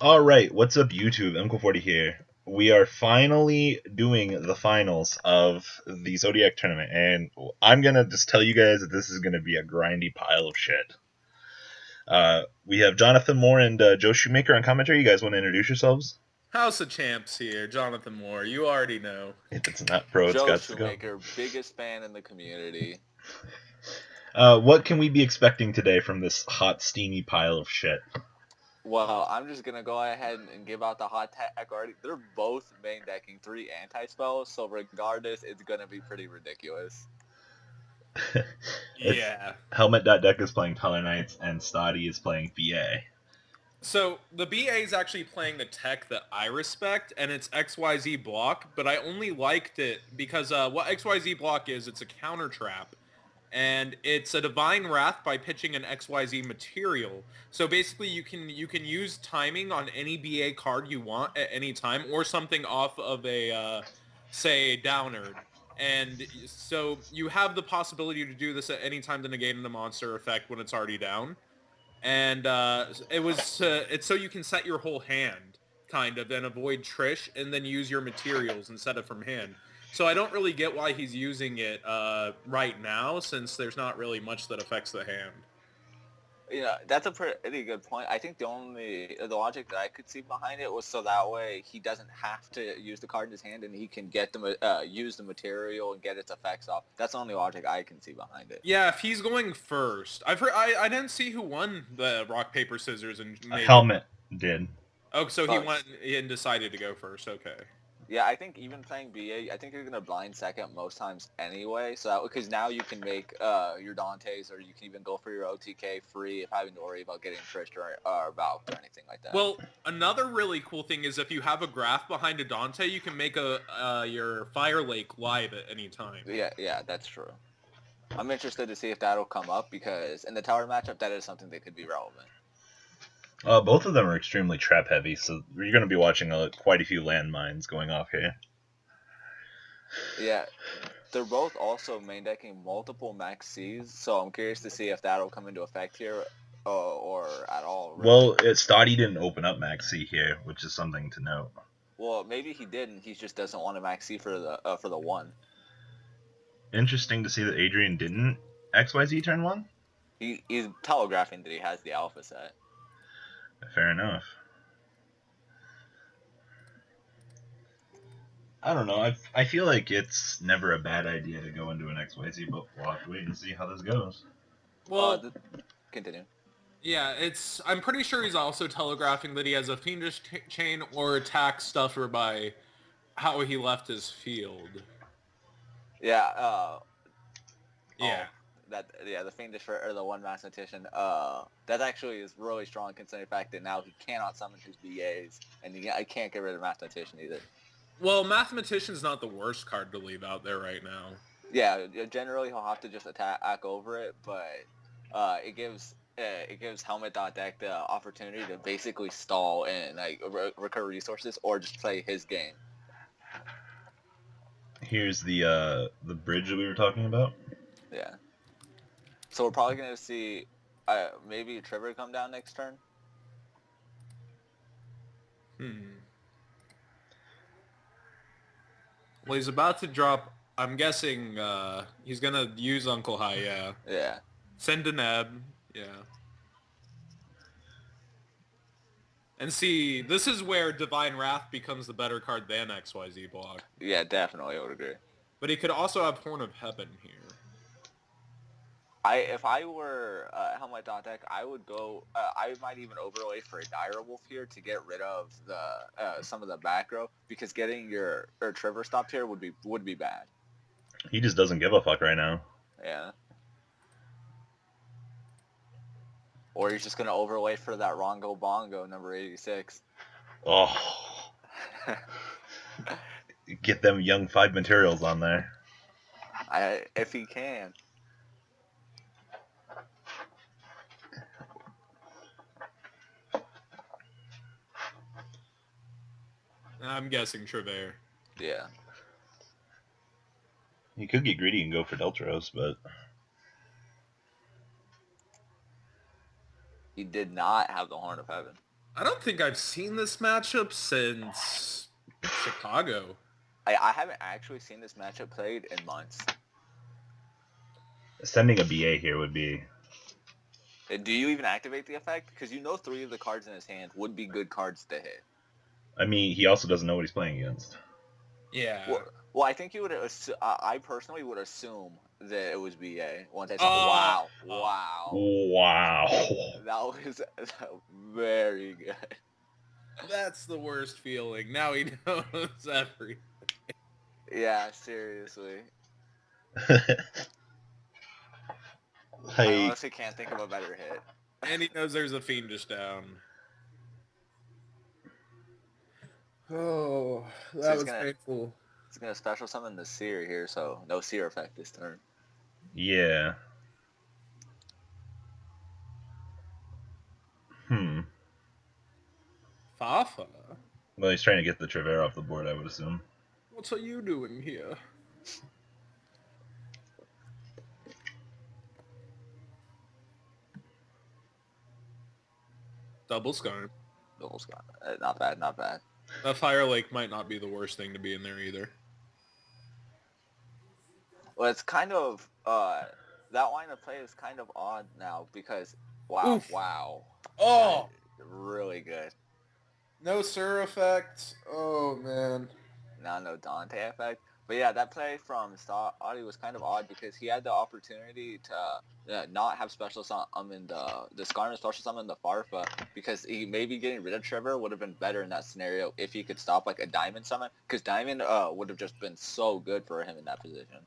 Alright, what's up YouTube? Uncle40 here. We are finally doing the finals of the Zodiac tournament, and I'm gonna just tell you guys that this is gonna be a grindy pile of shit. We have Jonathan Moore and Joe Shoemaker on commentary. You guys want to introduce yourselves? House of Champs here, Jonathan Moore. You already know. If it's not pro, it's Joe got to go. Shoemaker, biggest fan in the community. What can we be expecting today from this hot, steamy pile of shit? Well, I'm just going to go ahead and give out the hot tech already. They're both main decking 3 anti-spells, so regardless, it's going to be pretty ridiculous. Yeah. Helmet.deck is playing Color Knights, and Stotty is playing BA. So, the BA is actually playing the tech that I respect, and it's XYZ block, but I only liked it because what XYZ block is, it's a counter trap. And it's a Divine Wrath by pitching an XYZ material. So basically you can use timing on any BA card you want at any time, or something off of a, say, Downerd. And so you have the possibility to do this at any time to negate a monster effect when it's already down. And it's so you can set your whole hand, kind of, and avoid Trish, and then use your materials and set it from hand. So I don't really get why he's using it right now, since there's not really much that affects the hand. Yeah, that's a pretty good point. I think the logic that I could see behind it was so that way he doesn't have to use the card in his hand, and he can get use the material and get its effects off. That's the only logic I can see behind it. Yeah, if he's going first, I didn't see who won the rock paper scissors and made Helmet did. Oh, so he went and decided to go first. Okay. Yeah, I think even playing BA, I think you're gonna blind second most times anyway. So because now you can make your Dantes, or you can even go for your OTK free, if having to worry about getting Trished or Valked or anything like that. Well, another really cool thing is if you have a graph behind a Dante, you can make your Fire Lake live at any time. Yeah, that's true. I'm interested to see if that'll come up, because in the tower matchup, that is something that could be relevant. Both of them are extremely trap heavy, so you're going to be watching quite a few landmines going off here. Yeah, they're both also main decking multiple Max Cs, so I'm curious to see if that'll come into effect here or at all. Really. Well, Stotty didn't open up Max C here, which is something to note. Well, maybe he didn't. He just doesn't want a Max C for the one. Interesting to see that Adrian didn't XYZ turn 1. He's telegraphing that he has the alpha set. Fair enough. I don't know. I feel like it's never a bad idea to go into an XYZ, but we'll have to wait and see how this goes. Well, continue. Yeah, I'm pretty sure he's also telegraphing that he has a Fiendish Chain or Attack Stuffer by how he left his field. Yeah. Yeah. The Fiendish or the one Mathematician, that actually is really strong, considering the fact that now he cannot summon his BAs, and I can't get rid of Mathematician either. Well, Mathematician's not the worst card to leave out there right now. Yeah, generally he'll have to just attack over it, but it gives Helmet.deck the opportunity to basically stall and recover resources, or just play his game. Here's the bridge that we were talking about. Yeah. So we're probably going to see maybe Trevor come down next turn. Well, he's about to drop. I'm guessing he's going to use Uncle High, yeah. Yeah. Send a Neb, yeah. And see, this is where Divine Wrath becomes the better card than XYZ block. Yeah, definitely, I would agree. But he could also have Horn of Heaven here. If I were Helmet.deck, I would go. I might even overlay for a Direwolf here to get rid of the some of the back row, because getting your Trevor stopped here would be bad. He just doesn't give a fuck right now. Yeah. Or he's just gonna overlay for that Rongo Bongo number 86. Oh. Get them young 5 materials on there. If he can. I'm guessing Trevor. Yeah. He could get greedy and go for Deltros, but He did not have the Horn of Heaven. I don't think I've seen this matchup since Chicago. I haven't actually seen this matchup played in months. Sending a BA here would be... Do you even activate the effect? Because you know 3 of the cards in his hand would be good cards to hit. I mean, he also doesn't know what he's playing against. Yeah. Well, I think you would. I personally would assume that it was BA. Once I saw, Wow. that was very good. That's the worst feeling. Now he knows everything. Yeah, seriously. Like, I honestly can't think of a better hit. And he knows there's a Fiendish down. Oh, that was painful. He's gonna special summon the Seer here, so no Seer effect this turn. yeah. Fafa? Well, he's trying to get the Trevere off the board, I would assume. What are you doing here? Double Scarm. Double Scarm. Not bad, not bad. That Fire Lake might not be the worst thing to be in there either. Well, it's kind of, that line of play is kind of odd now because, wow, Oof. wow. Oh! Really good. No Sur effect. Oh, man. Now no Dante effect. But yeah, that play from Stott was kind of odd because he had the opportunity to not have special summon the Skarner special summon the Farfa because he maybe getting rid of Trevor would have been better in that scenario if he could stop like a Diamond summon because Diamond would have just been so good for him in that position.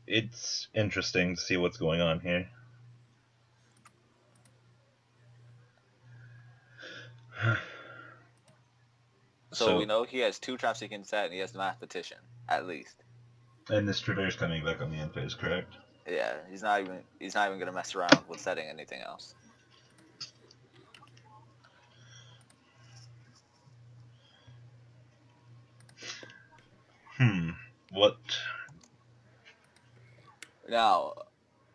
It's interesting to see what's going on here. So we know he has 2 traps he can set, and he has the Mathematician, at least. And this Trevere's coming back on the end phase, correct? Yeah, he's not even gonna mess around with setting anything else. What? Now,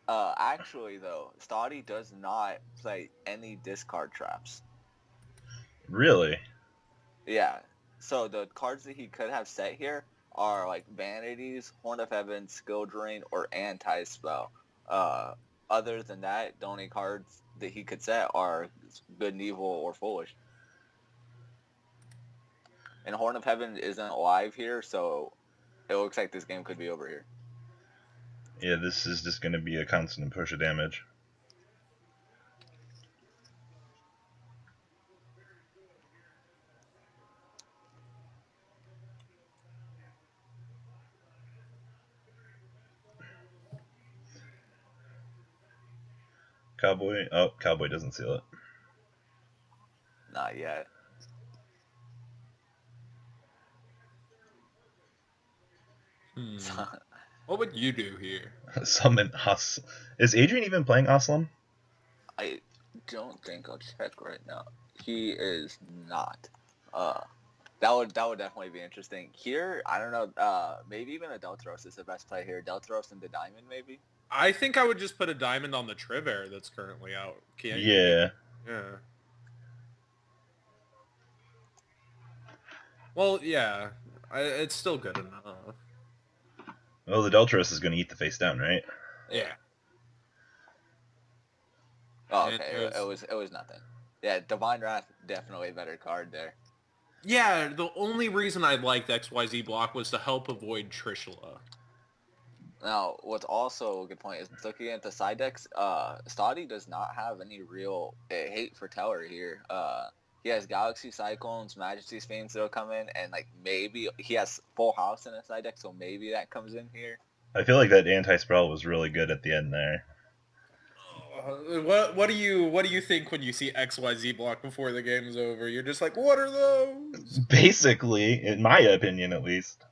actually though, Stotty does not play any discard traps. Really? Yeah. So the cards that he could have set here are like Vanities, Horn of Heaven, Skill Drain, or Anti-Spell. Other than that, the only cards that he could set are Good and Evil or Foolish. And Horn of Heaven isn't live here, so it looks like this game could be over here. Yeah, this is just going to be a constant push of damage. Cowboy? Oh, Cowboy doesn't seal it. Not yet. What would you do here? Summon Is Adrian even playing Aslam? I don't think. I'll check right now. He is not. That would definitely be interesting. Here, I don't know. Maybe even a Deltros is the best play here. Deltros and the Diamond, maybe. I think I would just put a Diamond on the Trevere that's currently out. Yeah. Yeah. Well, yeah. It's still good enough. Well, the Deltros is going to eat the face down, right? Yeah. Oh, okay. It was nothing. Yeah, Divine Wrath, definitely a better card there. Yeah, the only reason I liked XYZ block was to help avoid Trishula. Now, what's also a good point is looking at the side decks, Stotty does not have any real hate for Teller here. He has Galaxy Cyclones, Majesty's Fiends that'll come in, and like maybe he has Full House in his side deck, so maybe that comes in here. I feel like that anti-spell was really good at the end there. What do you think when you see XYZ block before the game's over? You're just like, what are those? Basically, in my opinion at least.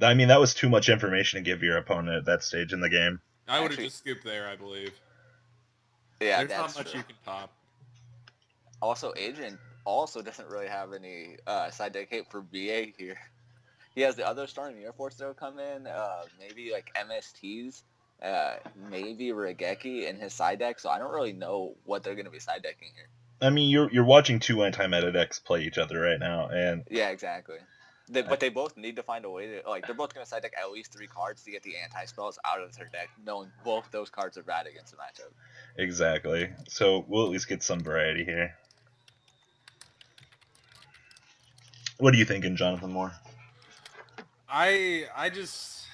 I mean, that was too much information to give your opponent at that stage in the game. I would have just scooped there, I believe. Yeah, there's not much you can pop. Also, Adrian also doesn't really have any side deck hate for BA here. He has the other Storm Air Force that'll come in, maybe like MSTs, maybe Regeki in his side deck, so I don't really know what they're going to be side decking here. I mean, you're watching two anti-meta decks play each other right now, and Yeah, exactly. But they both need to find a way to, like, they're both going to side deck at least 3 cards to get the anti-spells out of their deck, knowing both those cards are bad against the matchup. exactly. So we'll at least get some variety here. What are you thinking, Jonathan Moore? I just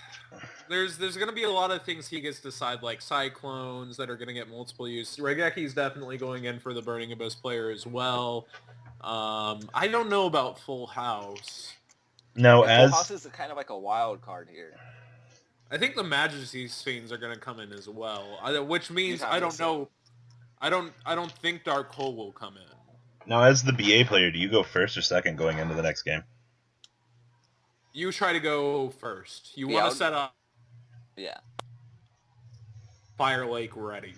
there's gonna be a lot of things he gets to decide, like cyclones that are gonna get multiple use. Regeki's definitely going in for the Burning Abyss player as well. I don't know about Full House. Now, Yeah, Full as House is kind of like a wild card here. I think the Majesty's Fiends are gonna come in as well, which You'd means have I to don't assume. know. I don't think Dark Hole will come in. now as the BA player, do you go first or second going into the next game? You try to go first. You Yeah, want I'll- to set up Yeah. Fire Lake ready.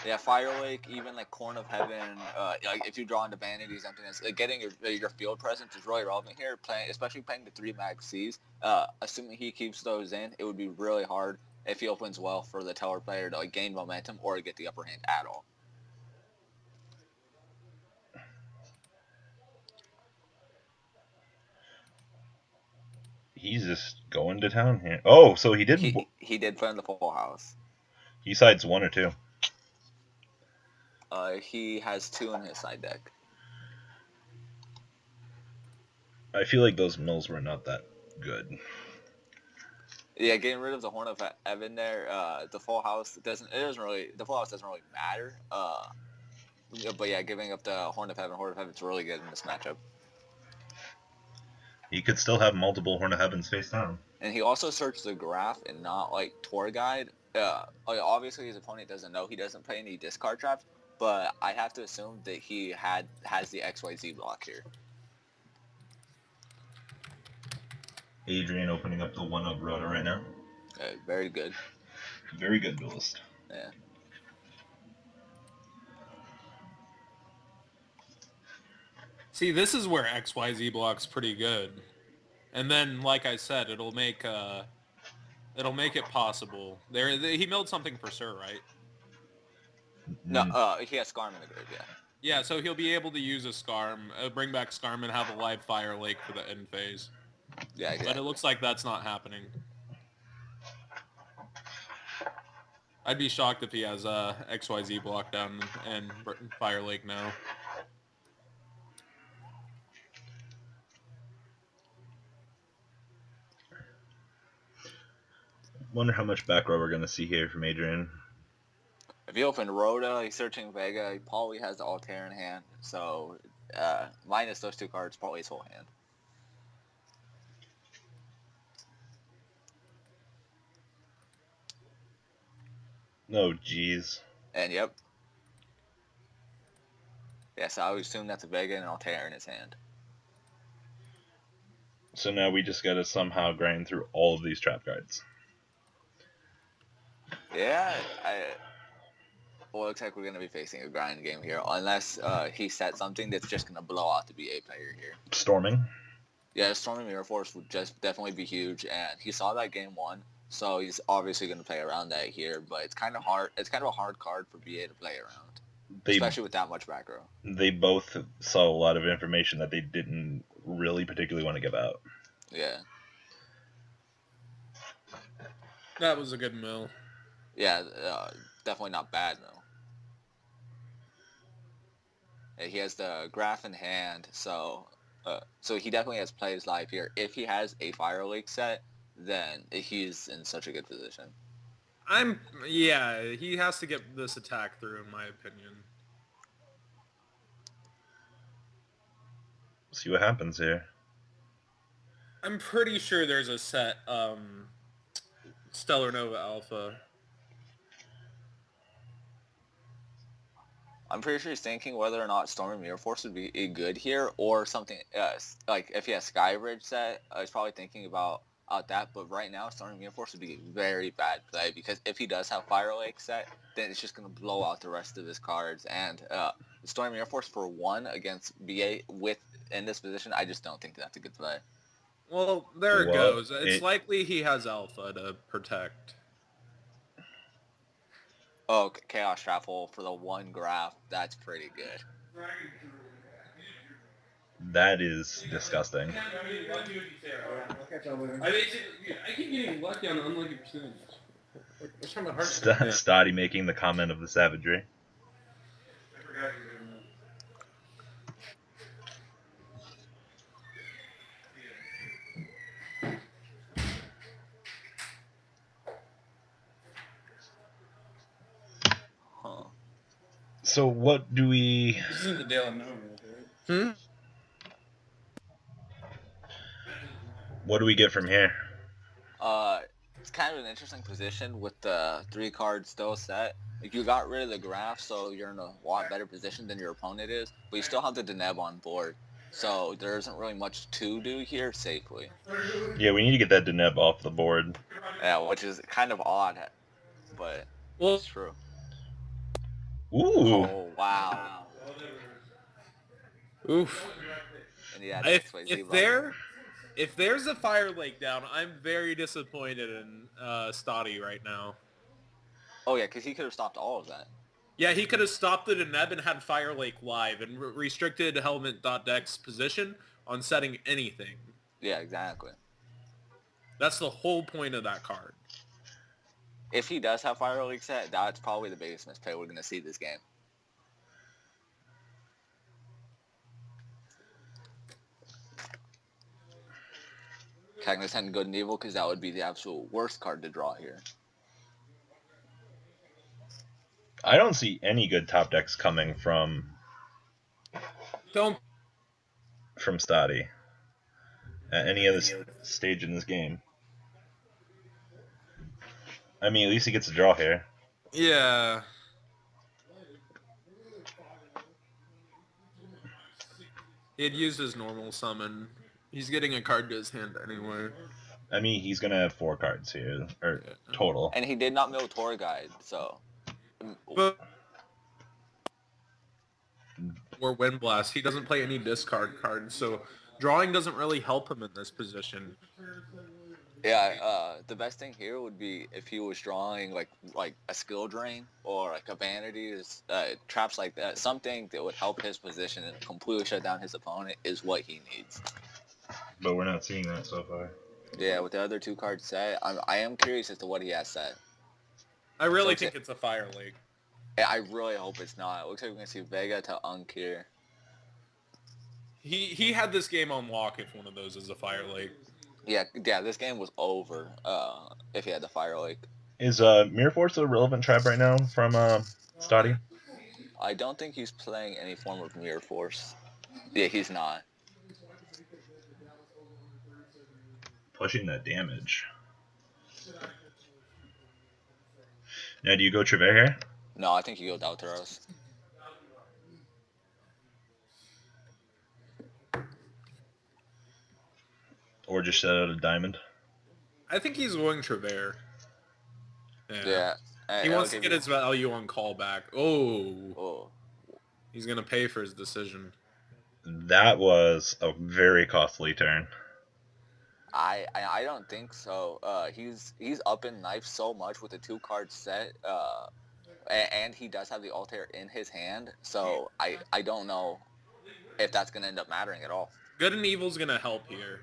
Yeah, Fire Lake, even like Corn of Heaven, like if you draw into Vanity's Emptiness, getting your field presence is really relevant here. Especially playing the 3 Mag Cs. Assuming he keeps those in, it would be really hard if he opens well for the Teller player to like gain momentum or get the upper hand at all. He's just going to town here. Oh, so he did. He did play in the Full House. He sides 1 or 2. He has 2 in his side deck. I feel like those mills were not that good. Yeah, getting rid of the Horn of Heaven there, the Full House the Full House doesn't really matter. But yeah, giving up the Horn of Heaven's really good in this matchup. He could still have multiple Horn of Heavens face down. And he also searched the graph and not like tour guide. Obviously his opponent doesn't know he doesn't play any discard traps, but I have to assume that he has the XYZ block here. Adrian opening up the 1-up Rhoda right now. Very good. Very good duelist. Yeah. See, this is where XYZ block's pretty good. And then, like I said, it'll make it possible. He milled something for Sir, right? No, he has Scarm in the grave, yeah. Yeah, so he'll be able to use a Scarm, bring back Scarm, and have a live Fire Lake for the end phase. Yeah, exactly. But it looks like that's not happening. I'd be shocked if he has XYZ block down and Fire Lake now. Wonder how much back row we're going to see here from Adrian. If you open Rhoda, he's searching Vega. He probably has the Altair in hand. So, minus those 2 cards, probably his whole hand. Oh, jeez. And yep. Yeah, so I would assume that's a Vega and an Altair in his hand. So now we just got to somehow grind through all of these trap cards. Yeah, well, it looks like we're going to be facing a grind game here, unless he sets something that's just going to blow out the BA player here. Storming. Yeah, Storming Mirror Force would just definitely be huge, and he saw that game 1, so he's obviously going to play around that here, but it's kind of hard. It's kind of a hard card for BA to play around, especially with that much back row. They both saw a lot of information that they didn't really particularly want to give out. Yeah. That was a good mill. Yeah, definitely not bad, though. He has the graph in hand, so he definitely has plays live here. If he has a Fire Lake set, then he's in such a good position. Yeah, he has to get this attack through, in my opinion. See what happens here. I'm pretty sure there's a set, Stellar Nova Alpha. I'm pretty sure he's thinking whether or not Storming Mirror Force would be good here, or something, like if he has Skybridge set, he's probably thinking about that, but right now Storming Mirror Force would be a very bad play, because if he does have Fire Lake set, then it's just going to blow out the rest of his cards, and Storming Mirror Force for 1 against BA in this position, I just don't think that's a good play. Well, there it Well, goes. It's likely he has alpha to protect. Oh, Chaos Shuffle for the one graph. That's pretty good. that is disgusting. I keep getting lucky on unlucky percentage. Stotty making the comment of the savagery. Huh. So what do we... This isn't the Dale and Nova, right? What do we get from here? It's kind of an interesting position with the 3 cards still set. Like, you got rid of the graph, so you're in a lot better position than your opponent is, but you still have the Deneb on board. So there isn't really much to do here safely. Yeah, we need to get that Deneb off the board. Yeah, which is kind of odd, but it's true. Ooh. Oh, wow. Oof. And yeah, if there's a Fire Lake down, I'm very disappointed in Stotty right now. Oh yeah, because he could have stopped all of that. Yeah, he could have stopped the Deneb and had Fire Lake live and restricted Helmet.Deck's position on setting anything. Yeah, exactly. That's the whole point of that card. If he does have Fire Lake set, that's probably the biggest misplay we're going to see this game. Cagnes had Good and Evil because that would be the absolute worst card to draw here. I don't see any good top decks coming from Stotty at any other stage in this game. I mean, at least he gets a draw here. Yeah. He had used his normal summon. He's getting a card to his hand anyway. I mean, he's going to have 4 cards here, or total. And he did not mill Tour Guide, so... Or Wind Blast. He doesn't play any discard cards, so drawing doesn't really help him in this position. Yeah, the best thing here would be if he was drawing like a skill drain or like a vanity, traps like that. Something that would help his position and completely shut down his opponent is what he needs. But we're not seeing that so far. Yeah, with the other 2 cards set, I am curious as to what he has set. I really think it's a Fire Lake. Yeah, I really hope it's not. It looks like we're going to see Vega to Unk here. He had this game on lock if one of those is a Fire Lake. Yeah, this game was over if he had the Fire Lake. Is Mirror Force a relevant trap right now from Stotty? I don't think he's playing any form of Mirror Force. Yeah, he's not. Pushing that damage. Now, do you go Trevor here? No, I think you go Dalteros. Or just set out a diamond? I think he's going Trevor. Yeah. He wants to get his value on callback. Oh. He's going to pay for his decision. That was a very costly turn. I don't think so. He's up in knife so much with the 2 card set, and he does have the Altair in his hand. So I don't know if that's gonna end up mattering at all. Good and Evil's gonna help here.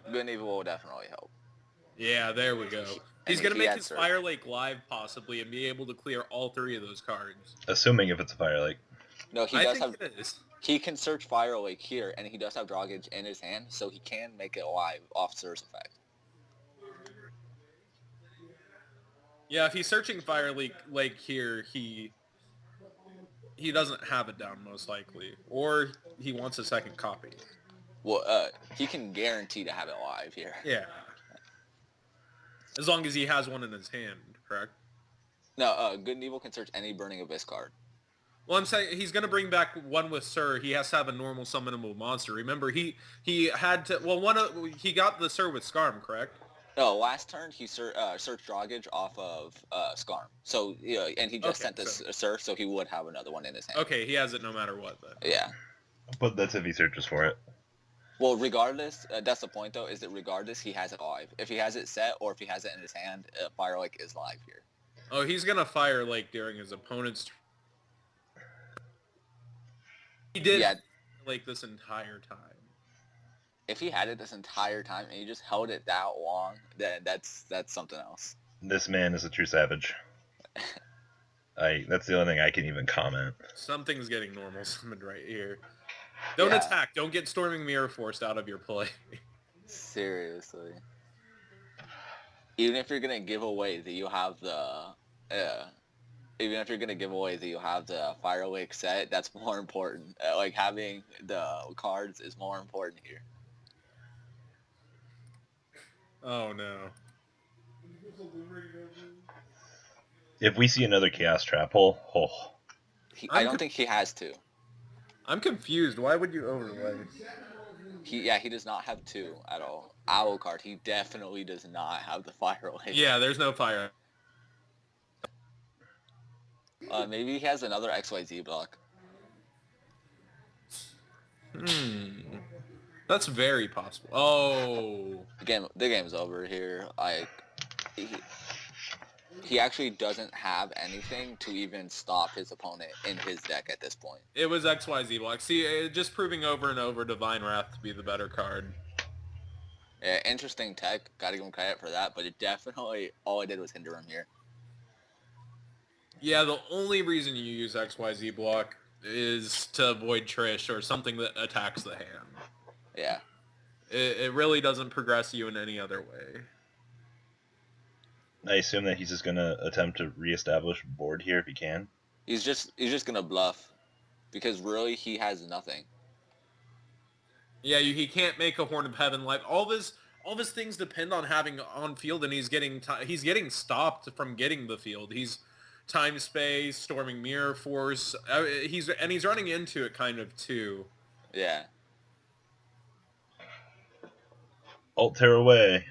Good and Evil will definitely help. Yeah, there we go. He's gonna make his Fire Lake live possibly and be able to clear all 3 of those cards. Assuming if it's a Fire Lake. No, he I does think have. it is. He can search Fire Lake here, and he does have Draw Gauge in his hand, so he can make it live off Sur's effect. Yeah, if he's searching Fire Lake here, he doesn't have it down most likely, or he wants a second copy. Well, he can guarantee to have it live here. Yeah. As long as he has one in his hand, correct? No, Good and Evil can search any Burning Abyss card. Well, I'm saying he's going to bring back one with Sir. He has to have a normal summonable monster. Remember, he had to... Well, he got the Sir with Skarm, correct? No, last turn he searched Draw Gauge off of Skarm. So, and he just sent this Sir, so he would have another one in his hand. Okay, he has it no matter what, then. Yeah. But that's if he searches for it. Well, regardless, that's the point though. Is that regardless, he has it live. If he has it set or if he has it in his hand, Fire Lake is live here. Oh, he's gonna Fire Lake during his opponent's. He did Yeah. like this entire time. If he had it this entire time and he just held it that long, then that's something else. This man is a true savage. That's the only thing I can even comment. Something's getting normal summoned right here. Don't Yeah. attack. Don't get Storming Mirror forced out of your play. Seriously. Even if you're gonna give away that you have the, even if you're gonna give away that you have the Fire Lake set, that's more important. Like having the cards is more important here. Oh no. If we see another Chaos Trap hole, I don't think he has to. I'm confused. Why would you overlay? He does not have 2 at all. Owl card, he definitely does not have the Fire Lake. Yeah, there's no fire. Maybe he has another XYZ block. That's very possible. Oh. The game's over here. Like, he actually doesn't have anything to even stop his opponent in his deck at this point. It was XYZ block. See, just proving over and over Divine Wrath to be the better card. Yeah, interesting tech. Gotta give him credit for that, but it definitely, all it did was hinder him here. Yeah, the only reason you use XYZ block is to avoid Trish or something that attacks the hand. Yeah. It really doesn't progress you in any other way. I assume that he's just gonna attempt to reestablish board here if he can. He's just gonna bluff, because really he has nothing. Yeah, he can't make a Horn of Heaven live. All of his things depend on having on field, and he's getting stopped from getting the field. He's time space, Storming Mirror Force. He's running into it kind of too. Yeah. Altair away.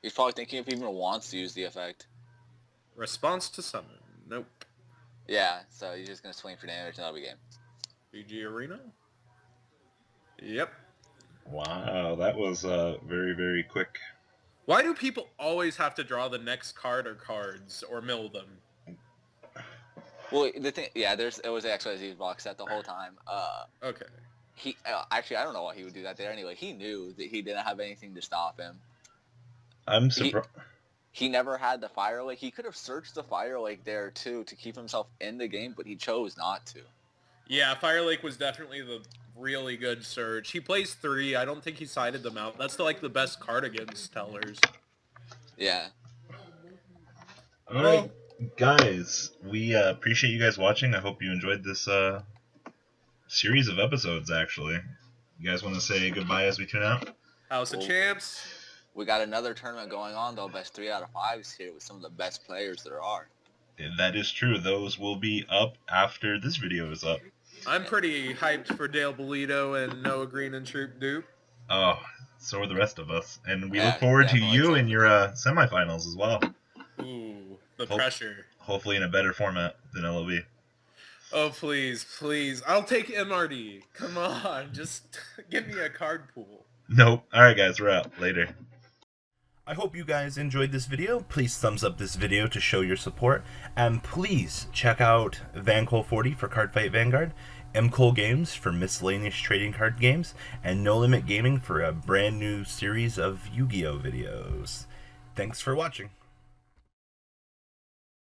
He's probably thinking if he even wants to use the effect. Response to summon. Nope. Yeah, so he's just gonna swing for damage and that'll be game. BG Arena? Yep. Wow, that was very, very quick. Why do people always have to draw the next card or cards or mill them? Well, the thing, yeah, it was an XYZ block set the whole time. Okay. He actually, I don't know why he would do that there anyway. He knew that he didn't have anything to stop him. I'm surprised. He never had the Fire Lake. He could have searched the Fire Lake there too to keep himself in the game, but he chose not to. Yeah, Fire Lake was definitely the really good search. He plays 3. I don't think he sided them out. That's the best card against Tellars. Yeah. All right, guys, we appreciate you guys watching. I hope you enjoyed this series of episodes, actually. You guys want to say goodbye as we tune out? House of Champs. We got another tournament going on, though. Best 3 out of 5s here with some of the best players there are. That is true. Those will be up after this video is up. I'm pretty hyped for Dale Bolito and Noah Green and Troop Dupe. Oh, so are the rest of us. And we Yeah, look forward to definitely you so. in your semifinals as well. Ooh, the pressure. Hopefully in a better format than LOB. Oh, please, please. I'll take MRD. Come on, just give me a card pool. Nope. Alright guys, we're out. Later. I hope you guys enjoyed this video. Please thumbs up this video to show your support. And please check out Vanguard 40 for Cardfight Vanguard, mkohl Games for miscellaneous trading card games, and No Limit Gaming for a brand new series of Yu-Gi-Oh videos. Thanks for watching.